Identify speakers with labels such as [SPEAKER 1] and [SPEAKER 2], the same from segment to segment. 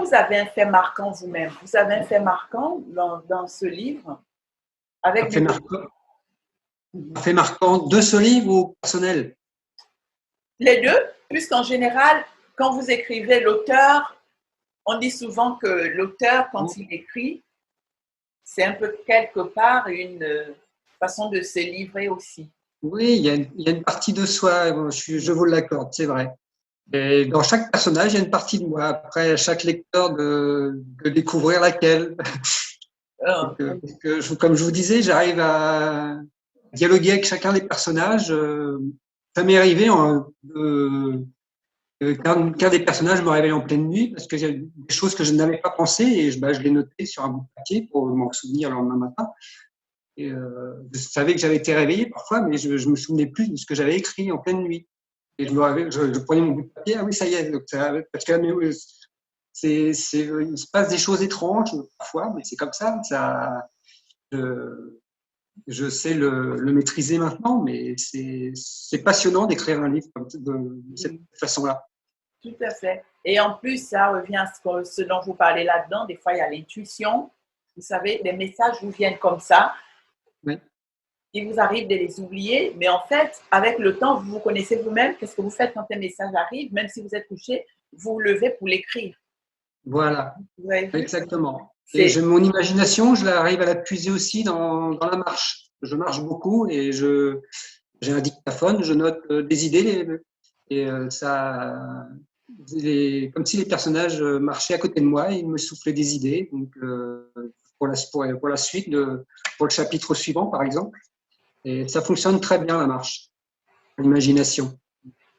[SPEAKER 1] vous avez un fait marquant vous-même? Vous avez un fait marquant dans ce livre
[SPEAKER 2] Un
[SPEAKER 1] avec
[SPEAKER 2] fait
[SPEAKER 1] des...
[SPEAKER 2] marquant, un fait marquant de ce livre ou personnel?
[SPEAKER 1] Les deux, puisqu'en général, quand vous écrivez l'auteur, on dit souvent que l'auteur, quand il écrit, c'est un peu quelque part une façon de se livrer aussi.
[SPEAKER 2] Oui, il y a une partie de soi, je vous l'accorde, c'est vrai. Et dans chaque personnage, il y a une partie de moi. Après, à chaque lecteur de découvrir laquelle.
[SPEAKER 1] Euh,
[SPEAKER 2] Parce que comme je vous disais, j'arrive à dialoguer avec chacun des personnages. Ça m'est arrivé qu'un des personnages me réveille en pleine nuit parce qu'il y a des choses que je n'avais pas pensées et je les notais sur un bout de papier pour m'en souvenir le lendemain matin. Et, je savais que j'avais été réveillé parfois, mais je me souvenais plus de ce que j'avais écrit en pleine nuit. Et je prenais mon bout de papier, ah oui, ça y est. Donc parce que il se passe des choses étranges parfois, mais c'est comme ça. Je, je sais le maîtriser maintenant, mais c'est passionnant d'écrire un livre de cette façon-là.
[SPEAKER 1] tout à fait. Et en plus, ça revient à ce dont vous parlez là-dedans. Des fois, il y a l'intuition. Vous savez, les messages vous viennent comme ça.
[SPEAKER 2] Oui.
[SPEAKER 1] Il vous arrive de les oublier, mais en fait, avec le temps, vous vous connaissez vous-même. Qu'est-ce que vous faites quand un message arrive? Même si vous êtes couché, vous vous levez pour l'écrire.
[SPEAKER 2] Voilà,
[SPEAKER 1] Vous avez vu?
[SPEAKER 2] exactement. Et
[SPEAKER 1] C'est
[SPEAKER 2] mon imagination, arrive à la puiser aussi dans la marche. Je marche beaucoup et j'ai un dictaphone, je note des idées et comme si les personnages marchaient à côté de moi et ils me soufflaient des idées. Donc, pour la suite, pour le chapitre suivant, par exemple. Et ça fonctionne très bien, la marche, l'imagination.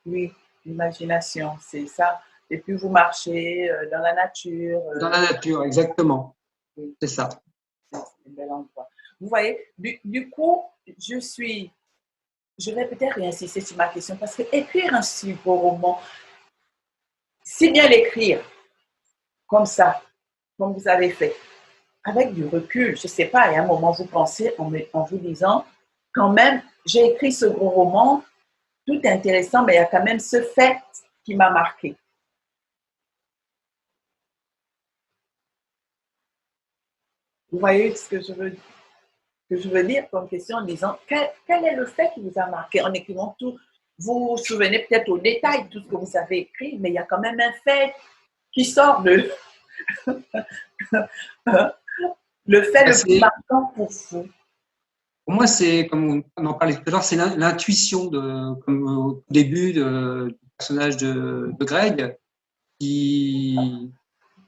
[SPEAKER 1] oui, l'imagination, c'est ça. Et puis vous marchez dans la nature.
[SPEAKER 2] Dans la nature, exactement.
[SPEAKER 1] Oui,
[SPEAKER 2] C'est ça.
[SPEAKER 1] c'est un bel endroit. Vous voyez, du coup, je vais peut-être réinsister sur ma question parce que écrire un si beau roman, si bien l'écrire comme ça, comme vous avez fait, avec du recul, je ne sais pas, et à un moment vous pensez en vous disant, quand même, j'ai écrit ce gros roman, tout est intéressant, mais il y a quand même ce fait qui m'a marqué. Vous voyez ce que je veux dire comme question en disant, quel est le fait qui vous a marqué en écrivant tout? Vous vous souvenez peut-être au détail de tout ce que vous avez écrit, mais il y a quand même un fait qui sort de le fait le plus marquant pour vous.
[SPEAKER 2] Pour moi, c'est, comme on en parlait tout à l'heure, c'est l'intuition comme au début du personnage de Greg, qui,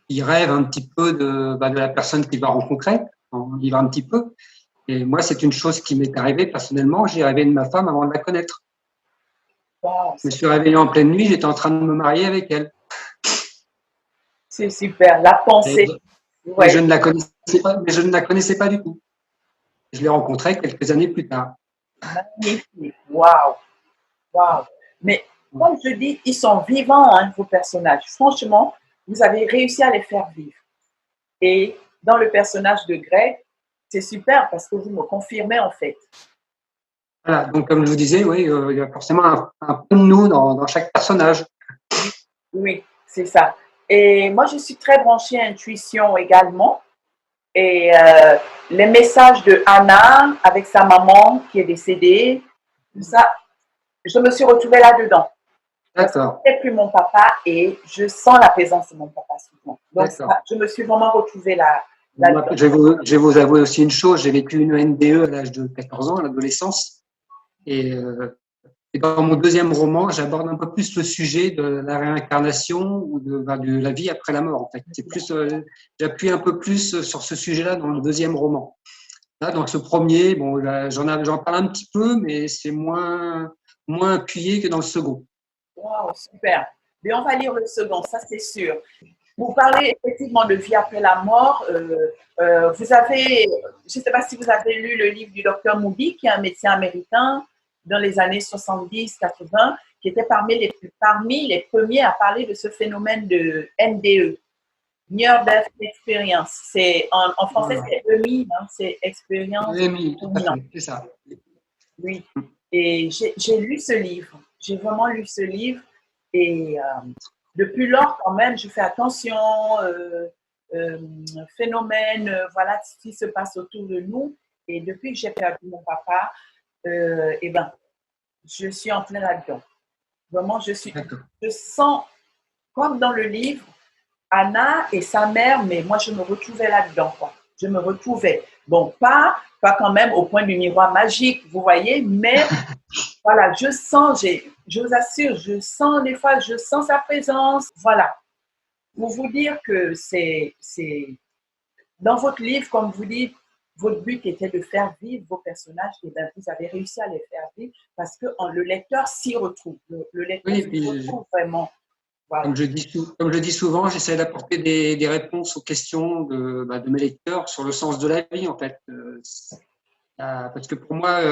[SPEAKER 2] qui rêve un petit peu de la personne qu'il va rencontrer, en vivre un petit peu. Et moi, c'est une chose qui m'est arrivée personnellement. J'ai rêvé de ma femme avant de la connaître.
[SPEAKER 1] Wow,
[SPEAKER 2] Je me suis réveillé en pleine nuit, j'étais en train de me marier avec elle.
[SPEAKER 1] c'est super. La
[SPEAKER 2] Et,
[SPEAKER 1] pensée, vous
[SPEAKER 2] et je
[SPEAKER 1] voyez.
[SPEAKER 2] ne la connaissais pas, mais je ne la connaissais pas du tout. Je l'ai rencontrée quelques années plus tard.
[SPEAKER 1] Magnifique. Waouh, waouh. Mais comme je dis, ils sont vivants, hein, vos personnages. Franchement, vous avez réussi à les faire vivre. Et dans le personnage de Greg, c'est super parce que vous me confirmez en fait.
[SPEAKER 2] Voilà, donc comme je vous disais, oui, il y a forcément un peu de nous dans chaque personnage.
[SPEAKER 1] Oui, oui, c'est ça. Et moi, je suis très branchée intuition également. Et les messages de Anna avec sa maman qui est décédée, tout ça, je me suis retrouvée là-dedans. Parce que
[SPEAKER 2] D'accord,
[SPEAKER 1] c'est plus mon papa et je sens la présence de mon papa souvent. Donc,
[SPEAKER 2] d'accord.
[SPEAKER 1] ça, je me suis vraiment retrouvée
[SPEAKER 2] Moi,
[SPEAKER 1] là-dedans.
[SPEAKER 2] je vais vous avouer aussi une chose, j'ai vécu une NDE à l'âge de 14 ans, à l'adolescence, et, et dans mon deuxième roman, j'aborde un peu plus le sujet de la réincarnation ou de la vie après la mort. En fait, c'est plus, j'appuie un peu plus sur ce sujet-là dans le deuxième roman. Là, dans ce premier, bon, j'en parle un petit peu, mais c'est moins appuyé que dans le second.
[SPEAKER 1] Wow, super. Mais on va lire le second, ça c'est sûr. Vous parlez effectivement de vie après la mort. Vous avez, je ne sais pas si vous avez lu le livre du docteur Moody, qui est un médecin américain dans les années 70-80, qui était parmi les premiers à parler de ce phénomène de NDE, Near Death Experience. En français,
[SPEAKER 2] Voilà.
[SPEAKER 1] c'est EMI, hein, c'est expérience
[SPEAKER 2] Oui, tout à
[SPEAKER 1] imminente.
[SPEAKER 2] fait, c'est ça.
[SPEAKER 1] Oui. Et j'ai lu ce livre. J'ai vraiment lu ce livre. Et depuis lors, quand même, je fais attention, euh, phénomènes, voilà ce qui se passe autour de nous. Et depuis que j'ai perdu mon papa, eh ben, je suis en plein là-dedans. Vraiment, je sens, comme dans le livre, Anna et sa mère, mais moi, je me retrouvais là-dedans, quoi. Je me retrouvais. Bon, pas quand même au point du miroir magique, vous voyez, mais voilà, je sens, je vous assure, je sens des fois, je sens sa présence. Voilà. Pour vous dire que dans votre livre, comme vous dites, votre but était de faire vivre vos personnages, et bien vous avez réussi à les faire vivre parce que le lecteur s'y retrouve. Le lecteur
[SPEAKER 2] Oui,
[SPEAKER 1] s'y retrouve vraiment. Voilà.
[SPEAKER 2] Comme je dis souvent, j'essaie d'apporter des réponses aux questions de mes lecteurs sur le sens de la vie, en fait. Parce que pour moi,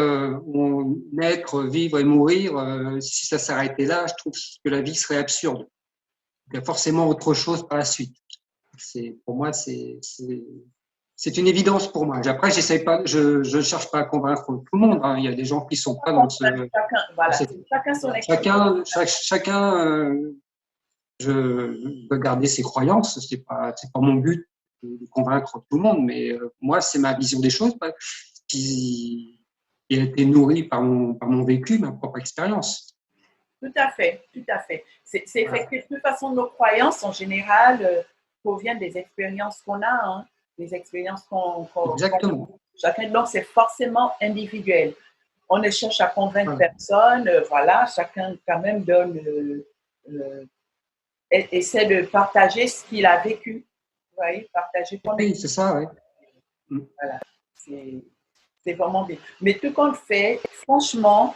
[SPEAKER 2] naître, vivre et mourir, si ça s'arrêtait là, je trouve que la vie serait absurde. Il y a forcément autre chose par la suite. Pour moi, c'est une évidence pour moi. Après, je ne cherche pas à convaincre tout le monde. Hein. Il y a des gens qui sont pas dans ce.
[SPEAKER 1] Chacun son expérience.
[SPEAKER 2] Chacun je veux garder ses croyances. C'est pas mon but de convaincre tout le monde, mais moi, c'est ma vision des choses qui a été nourrie par mon vécu, ma propre expérience.
[SPEAKER 1] Tout à fait, tout à fait. C'est effectivement, de toute façon, nos croyances en général proviennent des expériences qu'on a, hein, des expériences
[SPEAKER 2] Exactement.
[SPEAKER 1] Chacun, donc, c'est forcément individuel. On ne cherche à convaincre personne, voilà, chacun quand même essaie de partager ce qu'il a vécu. Vous voyez, partager ton
[SPEAKER 2] Oui, c'est ça, oui.
[SPEAKER 1] Voilà, c'est vraiment bien. Mais tout compte fait, franchement,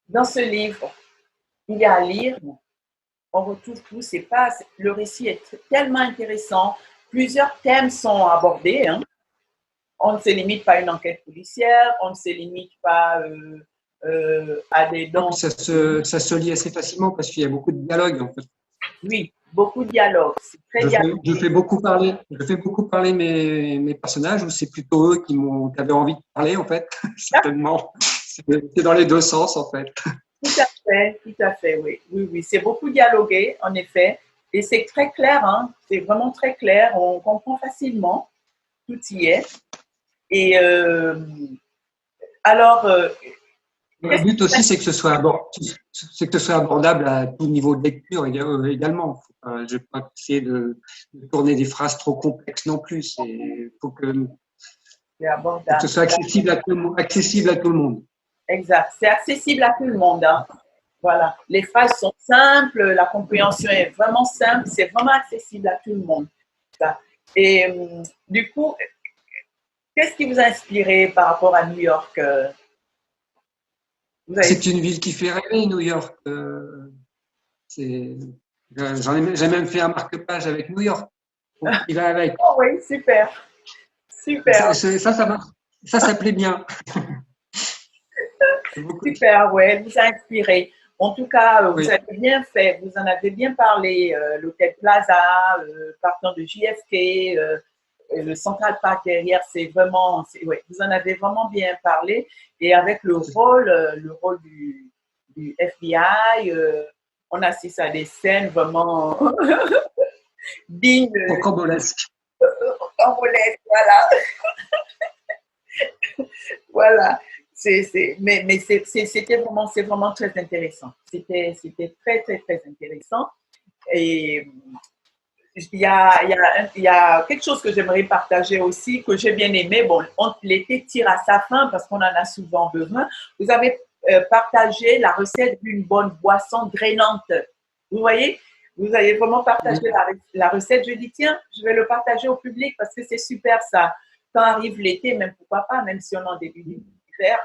[SPEAKER 1] dans ce livre, il y a à lire. On retrouve tout, le récit est tellement intéressant. Plusieurs thèmes sont abordés. Hein. On ne se limite pas à une enquête policière, on ne se limite pas à des dons.
[SPEAKER 2] Ça se lit assez facilement parce qu'il y a beaucoup de dialogues, en fait.
[SPEAKER 1] Oui, beaucoup de dialogues.
[SPEAKER 2] Je fais beaucoup parler mes personnages, ou c'est plutôt eux qui avaient envie de parler, en fait. Certainement. C'est dans les deux sens, en fait.
[SPEAKER 1] Tout à fait, oui. Oui. C'est beaucoup dialogué, en effet. Et c'est très clair, hein. C'est vraiment très clair. On comprend facilement. Tout y est. Et alors,
[SPEAKER 2] le but aussi, c'est que ce soit abordable à tout niveau de lecture également. Je ne vais pas essayer de tourner des phrases trop complexes non plus. Il faut que ce soit accessible à tout le monde.
[SPEAKER 1] Exact. C'est accessible à tout le monde. Hein. Voilà. Les phrases sont simples, la compréhension est vraiment simple, c'est vraiment accessible à tout le monde. Et du coup, qu'est-ce qui vous a inspiré par rapport à New York?
[SPEAKER 2] C'est une ville qui fait rêver, New York. J'ai même fait un marque-page avec New York. Il va avec.
[SPEAKER 1] Oh oui, super. Super.
[SPEAKER 2] Ça plaît bien.
[SPEAKER 1] Super, ouais, vous a inspiré. En tout cas, vous avez bien fait, vous en avez bien parlé. L'hôtel Plaza, partant de JFK, le Central Park derrière, c'est vraiment, vous en avez vraiment bien parlé. Et avec le rôle du FBI, on assiste à des scènes vraiment dignes.
[SPEAKER 2] Rocambolesques.
[SPEAKER 1] Rocambolesques, voilà. Voilà. Mais c'était vraiment, c'est vraiment très intéressant. C'était très, très, très intéressant. Et il y a quelque chose que j'aimerais partager aussi, que j'ai bien aimé. Bon, l'été tire à sa fin parce qu'on en a souvent besoin. Vous avez partagé la recette d'une bonne boisson drainante. Vous voyez, vous avez vraiment partagé la recette. Je dis, tiens, je vais le partager au public parce que c'est super ça. Quand arrive l'été, même pourquoi pas, même si on est en début d'hiver,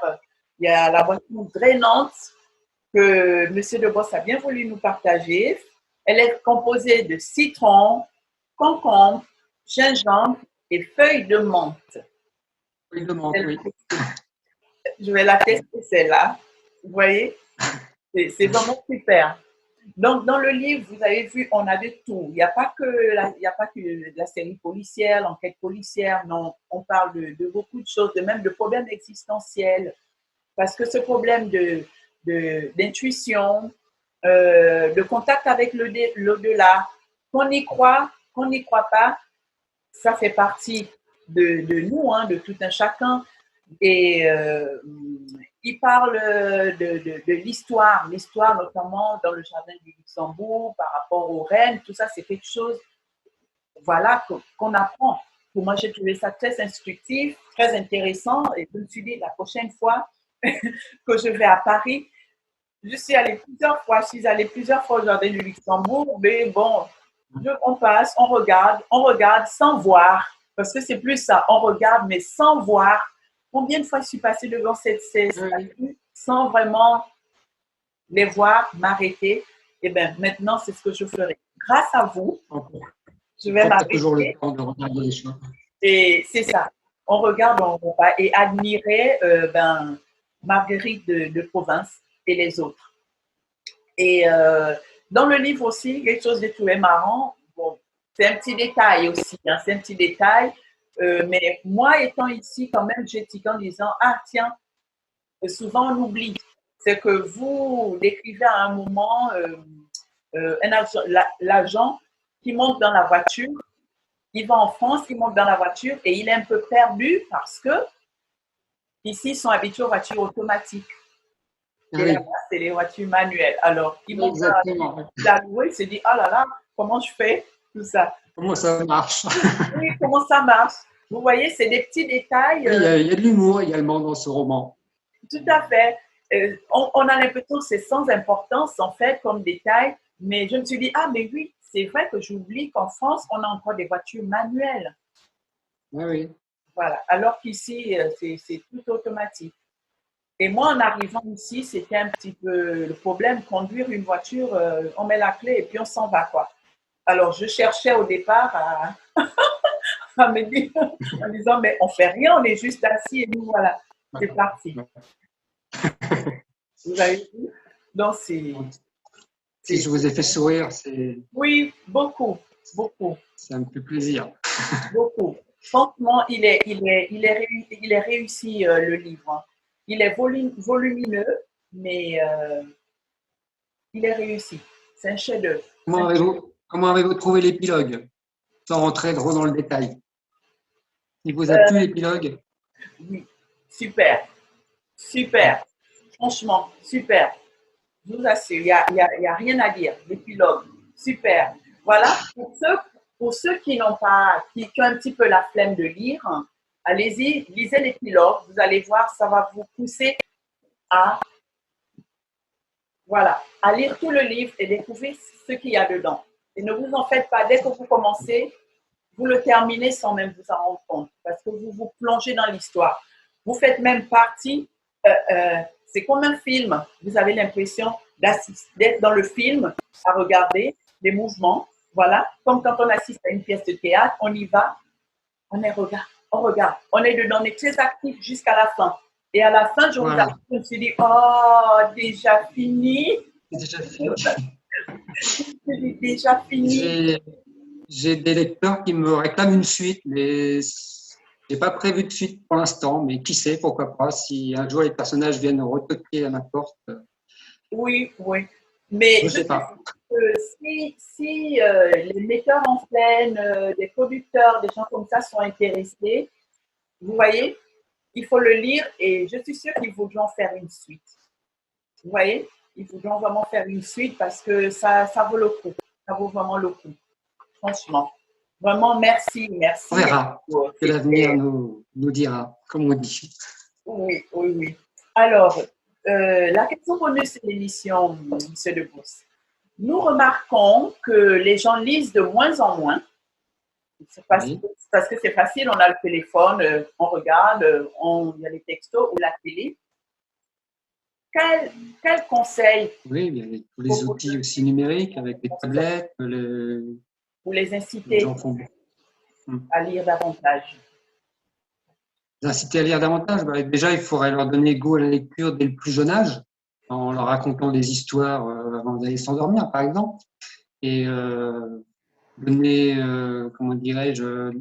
[SPEAKER 1] il y a la boisson drainante que M. Debos a bien voulu nous partager. Elle est composée de citron, concombre, gingembre et feuilles de menthe.
[SPEAKER 2] Feuilles de menthe, oui.
[SPEAKER 1] Je vais la tester celle-là. Vous voyez, c'est vraiment super. Donc, dans le livre, vous avez vu, on a de tout. Il n'y a pas que la série policière, l'enquête policière. Non, on parle de beaucoup de choses, même de problèmes existentiels. Parce que ce problème d'intuition, le contact avec l'au-delà. Qu'on y croit, qu'on n'y croit pas, ça fait partie de nous, hein, de tout un chacun. Et il parle de l'histoire, l'histoire notamment dans le jardin du Luxembourg par rapport aux reines, tout ça, c'est quelque chose, voilà, qu'on apprend. Pour moi, j'ai trouvé ça très instructif, très intéressant, et je me suis dit, la prochaine fois que je vais à Paris, je suis allée plusieurs fois au jardin du Luxembourg, mais bon, on passe, on regarde sans voir, parce que c'est plus ça, on regarde, mais sans voir. Combien de fois je suis passée devant ces statues sans vraiment les voir, m'arrêter? Eh bien, maintenant, c'est ce que je ferai. Grâce à vous, je vais m'arrêter.
[SPEAKER 2] Toujours le temps de regarder les choses.
[SPEAKER 1] Et c'est ça. On regarde, on va et admirer Marguerite de Provence et les autres. Et dans le livre aussi, quelque chose que j'ai trouvé marrant, bon, c'est un petit détail aussi, hein, c'est un petit détail, mais moi étant ici, quand même, j'ai tiqué en disant, ah tiens, souvent on oublie, c'est que vous décrivez à un moment l'agent qui monte dans la voiture, il va en France, il monte dans la voiture et il est un peu perdu parce que ici, ils sont habitués aux voitures automatiques. Et là-bas, c'est les voitures manuelles. Alors, il monte la loué, il se dit, oh là là, comment je fais tout ça?
[SPEAKER 2] Comment ça marche?
[SPEAKER 1] Oui, comment ça marche? Vous voyez, c'est des petits détails.
[SPEAKER 2] Il y a de l'humour également dans ce roman.
[SPEAKER 1] Tout à fait. On a l'impression que c'est sans importance, en fait, comme détail. Mais je me suis dit, ah, mais oui, c'est vrai que j'oublie qu'en France, on a encore des voitures manuelles.
[SPEAKER 2] Oui.
[SPEAKER 1] Voilà. Alors qu'ici, c'est tout automatique. Et moi, en arrivant ici, c'était un petit peu le problème. Conduire une voiture, on met la clé et puis on s'en va, quoi. Alors, je cherchais au départ à me dire, en disant, mais on fait rien, on est juste assis et nous, voilà, c'est parti. Vous avez vu? Donc, c'est...
[SPEAKER 2] Si je vous ai fait sourire, c'est...
[SPEAKER 1] Oui, beaucoup, beaucoup.
[SPEAKER 2] Ça me fait plaisir.
[SPEAKER 1] Beaucoup. Franchement, il est réussi, le livre. Il est volumineux, mais il est réussi. C'est un chef-d'œuvre.
[SPEAKER 2] Comment avez-vous trouvé l'épilogue? Sans rentrer trop dans le détail. Il vous a plu l'épilogue?
[SPEAKER 1] Oui, super. Super. Franchement, super. Je vous assure, il y a rien à dire. L'épilogue, super. Voilà, pour ceux qui n'ont pas, qui ont un petit peu la flemme de lire, allez-y, lisez l'épilogue. Vous allez voir, ça va vous pousser à, voilà, à lire tout le livre et découvrir ce qu'il y a dedans. Et ne vous en faites pas, dès que vous commencez, vous le terminez sans même vous en rendre compte, parce que vous vous plongez dans l'histoire. Vous faites même partie, c'est comme un film. Vous avez l'impression d'être dans le film, à regarder les mouvements. Voilà, comme quand on assiste à une pièce de théâtre, on y va, on regarde, on est dedans, on est très actif jusqu'à la fin. Et à la fin, je me suis dit, oh, déjà fini. Déjà fini.
[SPEAKER 2] J'ai des lecteurs qui me réclament une suite, mais je n'ai pas prévu de suite pour l'instant, mais qui sait, pourquoi pas, si un jour les personnages viennent retoquer à ma porte.
[SPEAKER 1] Oui, oui. Mais
[SPEAKER 2] je sais pas.
[SPEAKER 1] Si les metteurs en scène, des producteurs, des gens comme ça sont intéressés, vous voyez, il faut le lire et je suis sûre qu'ils voudront faire une suite. Vous voyez, ils voudront vraiment faire une suite parce que ça vaut le coup. Ça vaut vraiment le coup. Franchement. Vraiment, merci.
[SPEAKER 2] On verra. Que l'avenir nous dira, comme on dit.
[SPEAKER 1] Oui, oui, oui. Alors, la question bonus de l'émission, M. Debousse. Nous remarquons que les gens lisent de moins en moins. C'est parce que c'est facile, on a le téléphone, on regarde, il y a les textos ou la télé. Quel conseil?
[SPEAKER 2] Oui, il y a tous les outils aussi numériques avec les tablettes.
[SPEAKER 1] Vous les inciter à lire davantage.
[SPEAKER 2] Les inciter à lire davantage, déjà, il faudrait leur donner goût à la lecture dès le plus jeune âge, en leur racontant des histoires avant d'aller s'endormir, par exemple. Et donner, comment dirais-je,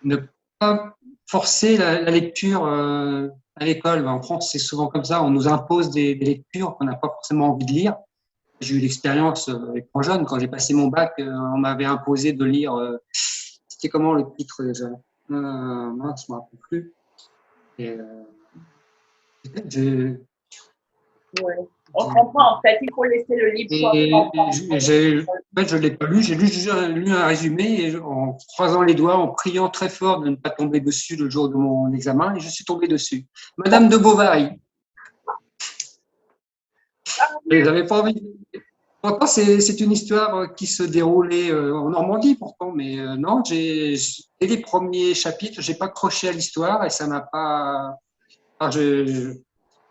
[SPEAKER 2] ne pas forcer la lecture à l'école. En France, c'est souvent comme ça, on nous impose des lectures qu'on n'a pas forcément envie de lire. j'ai eu l'expérience étant jeune. Quand j'ai passé mon bac, on m'avait imposé de lire. C'était comment le titre déjà? Mince, je ne me rappelle plus. Et,
[SPEAKER 1] Ouais. On comprend, en fait, il faut laisser le libre choix aux enfants.
[SPEAKER 2] en fait, je ne l'ai pas lu, j'ai lu un résumé et en croisant les doigts, en priant très fort de ne pas tomber dessus le jour de mon examen, et je suis tombé dessus. Madame de Bovary. Et j'avais pas envie. Pourtant, c'est une histoire qui se déroulait en Normandie, pourtant, mais non, dès les premiers chapitres, j'ai pas accroché à l'histoire et ça m'a pas. Enfin, je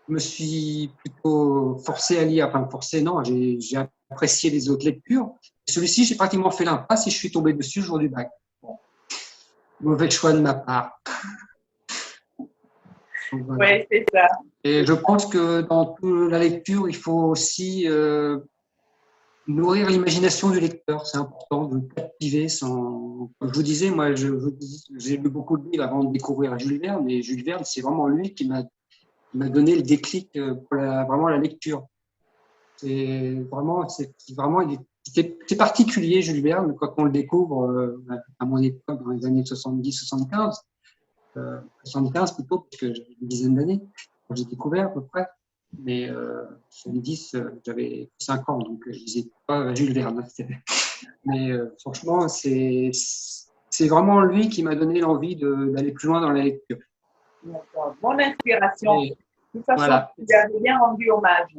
[SPEAKER 2] me suis plutôt forcé à lire, enfin forcé, non, j'ai apprécié les autres lectures. Celui-ci, j'ai pratiquement fait l'impasse et je suis tombé dessus le jour du bac. Bon. Mauvais choix de ma part. Voilà.
[SPEAKER 1] Oui, c'est ça.
[SPEAKER 2] Et je pense que dans toute la lecture, il faut aussi nourrir l'imagination du lecteur. C'est important de captiver sans. Comme je vous disais, moi, j'ai lu beaucoup de livres avant de découvrir Jules Verne, et Jules Verne, c'est vraiment lui qui m'a donné le déclic pour vraiment la lecture. C'est vraiment, c'est particulier, Jules Verne, quand on le découvre à mon époque, dans les années 70-75, 75 plutôt, parce que j'avais une dizaine d'années quand j'ai découvert à peu près. Mais 70, j'avais 5 ans, donc je disais pas Jules Verne. Mais franchement, c'est vraiment lui qui m'a donné l'envie d'aller plus loin dans la lecture.
[SPEAKER 1] D'accord. Bonne inspiration.
[SPEAKER 2] Et,
[SPEAKER 1] De toute façon,
[SPEAKER 2] voilà.
[SPEAKER 1] vous avez bien rendu hommage.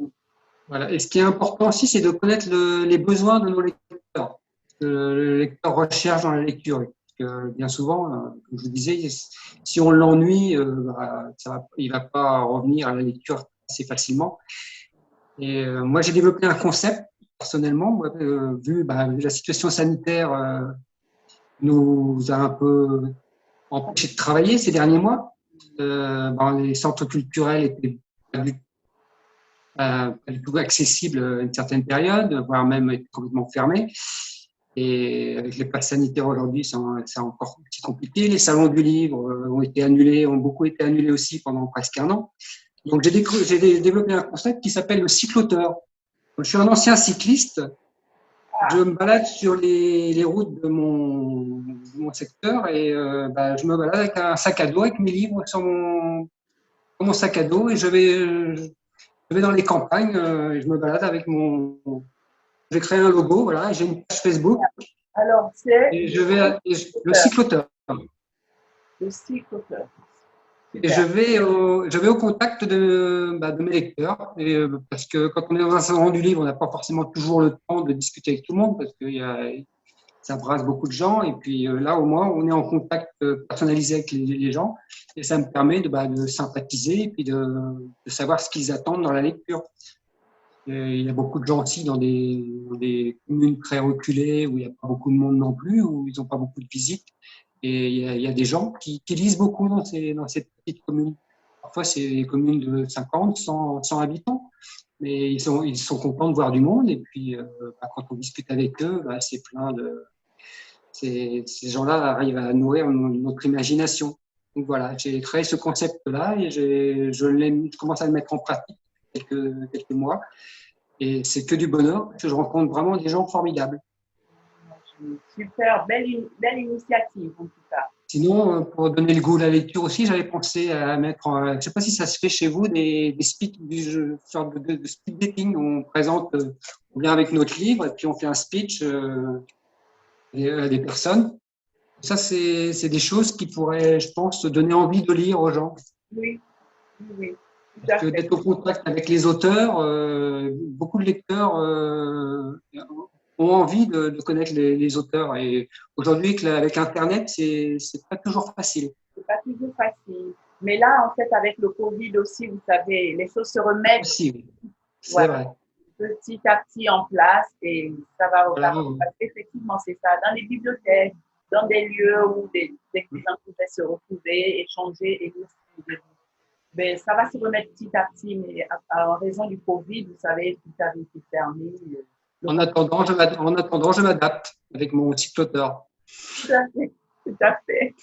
[SPEAKER 2] Voilà. Et ce qui est important aussi, c'est de connaître les besoins de nos lecteurs. Le lecteur recherche dans la lecture. Parce que bien souvent, comme je vous disais, si on l'ennuie, il ne va pas revenir à la lecture assez facilement. Et moi, j'ai développé un concept, personnellement, vu la situation sanitaire nous a un peu empêché de travailler ces derniers mois. Les centres culturels étaient pas du tout accessibles à une certaine période, voire même étaient complètement fermés. Et avec les passes sanitaires aujourd'hui, c'est encore plus compliqué. Les salons du livre ont beaucoup été annulés aussi pendant presque un an. Donc, j'ai développé un concept qui s'appelle le cycloteur. Je suis un ancien cycliste. Je me balade sur les routes de mon secteur et je me balade avec un sac à dos, avec mes livres sur mon sac à dos, et je vais dans les campagnes et je me balade avec j'ai créé un logo, voilà, j'ai une page Facebook.
[SPEAKER 1] Alors, c'est
[SPEAKER 2] le cycloteur.
[SPEAKER 1] Le cycloteur.
[SPEAKER 2] Et je vais au contact de mes lecteurs, parce que quand on est dans un salon du livre, on n'a pas forcément toujours le temps de discuter avec tout le monde, parce que ça brasse beaucoup de gens. Et puis là, au moins, on est en contact personnalisé avec les gens, et ça me permet de sympathiser et puis de savoir ce qu'ils attendent dans la lecture. Et il y a beaucoup de gens aussi dans des communes très reculées où il n'y a pas beaucoup de monde non plus, où ils n'ont pas beaucoup de visites. Et il y a des gens qui lisent beaucoup dans ces petites communes. Parfois, c'est des communes de 50, 100 habitants, mais ils sont contents de voir du monde. Et puis, quand on discute avec eux, c'est plein de. Ces gens-là arrivent à nourrir notre imagination. Donc voilà, j'ai créé ce concept-là et je commence à le mettre en pratique quelques mois. Et c'est que du bonheur, parce que je rencontre vraiment des gens formidables.
[SPEAKER 1] Super, belle initiative en tout cas.
[SPEAKER 2] Sinon, pour donner le goût à la lecture aussi, j'avais pensé à mettre, je ne sais pas si ça se fait chez vous, des speed, sorte de speed dating où on présente, on vient avec notre livre et puis on fait un speech à des personnes. Ça, c'est des choses qui pourraient, je pense, donner envie de lire aux gens.
[SPEAKER 1] Oui.
[SPEAKER 2] Parce que d'être au contact avec les auteurs, beaucoup de lecteurs ont envie de connaître les auteurs. Et aujourd'hui, avec Internet, c'est pas toujours facile.
[SPEAKER 1] C'est pas toujours facile. Mais là, en fait, avec le Covid aussi, vous savez, les choses se remettent
[SPEAKER 2] Aussi, c'est vrai.
[SPEAKER 1] Petit à petit en place et ça va repartir. Parce qu'effectivement, c'est ça. Dans les bibliothèques, dans des lieux où des écrivains pouvaient se retrouver, échanger et lire. Mais ça va se remettre petit à petit, mais en raison du Covid, vous savez, tout avait été fermé.
[SPEAKER 2] En attendant, je m'adapte avec mon cycloteur.
[SPEAKER 1] Tout à fait.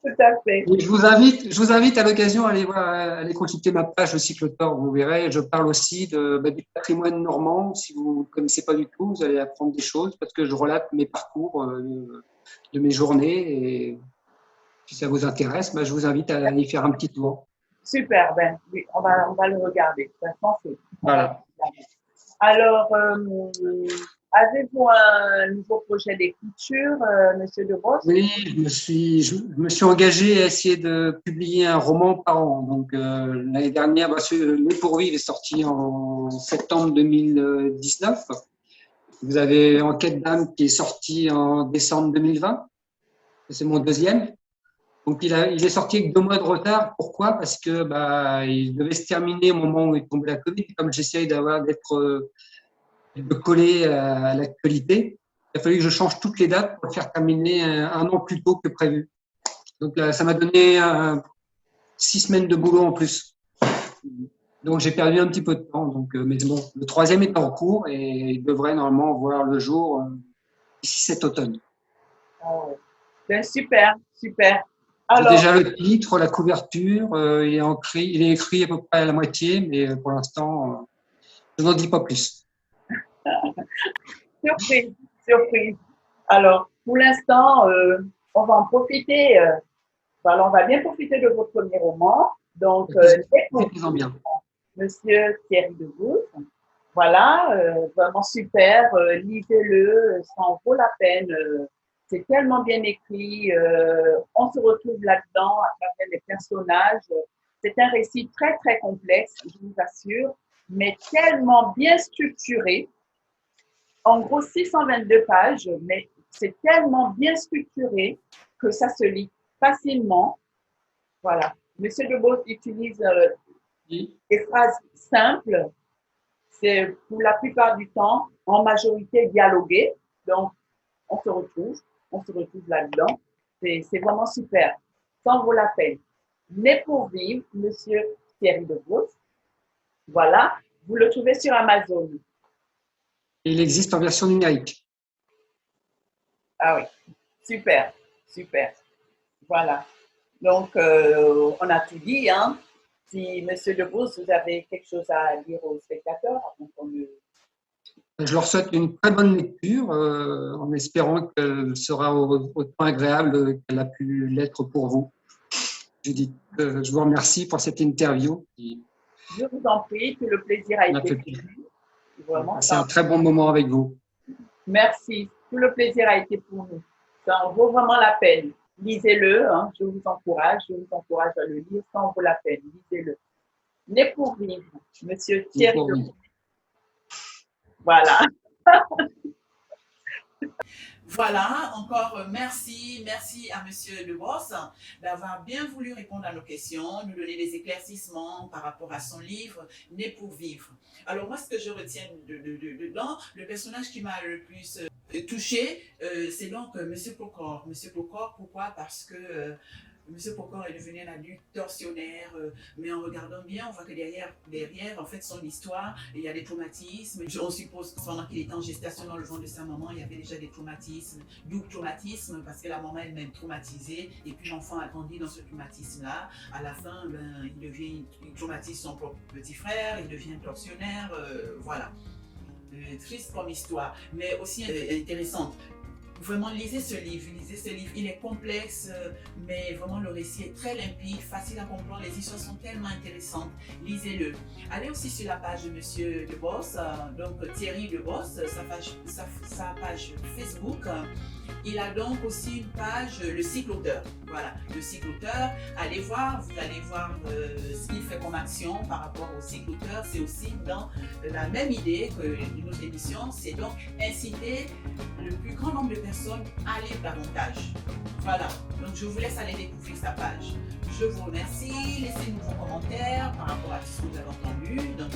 [SPEAKER 1] Tout à fait.
[SPEAKER 2] Et je vous invite à l'occasion à aller voir, à aller consulter ma page Le Cyclotor. Vous verrez, je parle aussi du patrimoine normand. Si vous ne connaissez pas du tout, vous allez apprendre des choses parce que je relate mes parcours de mes journées. Et si ça vous intéresse, je vous invite à y faire un petit tour.
[SPEAKER 1] Super, ben oui, on va le regarder. De toute façon,
[SPEAKER 2] Voilà.
[SPEAKER 1] Alors, avez-vous un nouveau projet d'écriture, Monsieur Debos?
[SPEAKER 2] Oui, je me suis engagé à essayer de publier un roman par an. Donc, l'année dernière, Les Pourvivre est sorti en septembre 2019. Vous avez Enquête d'âme qui est sorti en décembre 2020. C'est mon deuxième. Donc, il est sorti avec 2 mois de retard. Pourquoi? Parce que il devait se terminer au moment où est tombé la Covid. Comme j'essaye de coller à l'actualité, il a fallu que je change toutes les dates pour le faire terminer un an plus tôt que prévu. Donc, ça m'a donné 6 semaines de boulot en plus. Donc, j'ai perdu un petit peu de temps. Donc, mais bon, le 3e est en cours et il devrait normalement voir le jour d'ici cet automne.
[SPEAKER 1] Oh, ben, super, super.
[SPEAKER 2] J'ai déjà le titre, la couverture, il est écrit à peu près à la moitié, mais pour l'instant, je n'en dis pas plus.
[SPEAKER 1] Surprise, surprise. Alors, pour l'instant, on va en profiter. On va bien profiter de votre premier roman. Donc,
[SPEAKER 2] Profitez-en bien.
[SPEAKER 1] Monsieur Thierry Debos. Voilà, vraiment super. Lisez-le, ça en vaut la peine. C'est tellement bien écrit. On se retrouve là-dedans à travers les personnages. C'est un récit très, très complexe, je vous assure, mais tellement bien structuré. En gros, 622 pages, mais c'est tellement bien structuré que ça se lit facilement. Voilà. Monsieur Debos utilise des phrases simples. C'est pour la plupart du temps, en majorité, dialogué. Donc, on se retrouve là-dedans. C'est vraiment super. Ça en vaut la peine. Né pour vivre, Monsieur Thierry Debos. Voilà. Vous le trouvez sur Amazon.
[SPEAKER 2] Il existe en version numérique.
[SPEAKER 1] Ah oui, super, super. Voilà. Donc, on a tout dit. Hein. Si, Monsieur Debos, vous avez quelque chose à dire aux spectateurs avant qu'on le...
[SPEAKER 2] Je leur souhaite une très bonne lecture, en espérant qu'elle sera autant agréable qu'elle a pu l'être pour vous. Je vous remercie pour cette interview.
[SPEAKER 1] Je vous en prie, que le plaisir a été pour nous. Vraiment,
[SPEAKER 2] c'est un très bon moment avec vous.
[SPEAKER 1] Merci, tout le plaisir a été pour nous. Ça en vaut vraiment la peine. Lisez-le, hein, je vous encourage à le lire, ça en vaut la peine, lisez-le. Né pour vivre, Monsieur Thierry Debos. Voilà.
[SPEAKER 3] Voilà, encore merci à Monsieur Debos d'avoir bien voulu répondre à nos questions, nous donner des éclaircissements par rapport à son livre Né pour vivre. Alors moi, ce que je retiens dedans, le personnage qui m'a le plus touché, c'est donc Monsieur Pocor. Monsieur Pocor, pourquoi? Parce que Monsieur Pocor est devenu un adulte tortionnaire, mais en regardant bien, on voit que derrière en fait, son histoire, il y a des traumatismes. On suppose que pendant qu'il était en gestation dans le ventre de sa maman, il y avait déjà des traumatismes, double traumatisme, parce que la maman elle-même traumatisée, et puis l'enfant a grandi dans ce traumatisme-là. À la fin, il traumatise son propre petit frère, il devient tortionnaire, voilà. Triste comme histoire, mais aussi intéressante. Vraiment, lisez ce livre, il est complexe, mais vraiment le récit est très limpide, facile à comprendre, les histoires sont tellement intéressantes, lisez-le. Allez aussi sur la page de Monsieur Debos, donc Thierry Debos, sa page Facebook. Il a donc aussi une page, le Cycloteur. Voilà, le Cycloteur. Allez voir, vous allez voir ce qu'il fait comme action par rapport au Cycloteur. C'est aussi dans la même idée que notre émission, c'est donc inciter le plus grand nombre de personnes à lire davantage. Voilà, donc je vous laisse aller découvrir sa page. Je vous remercie, laissez-nous vos commentaires par rapport à tout ce que vous avez entendu dans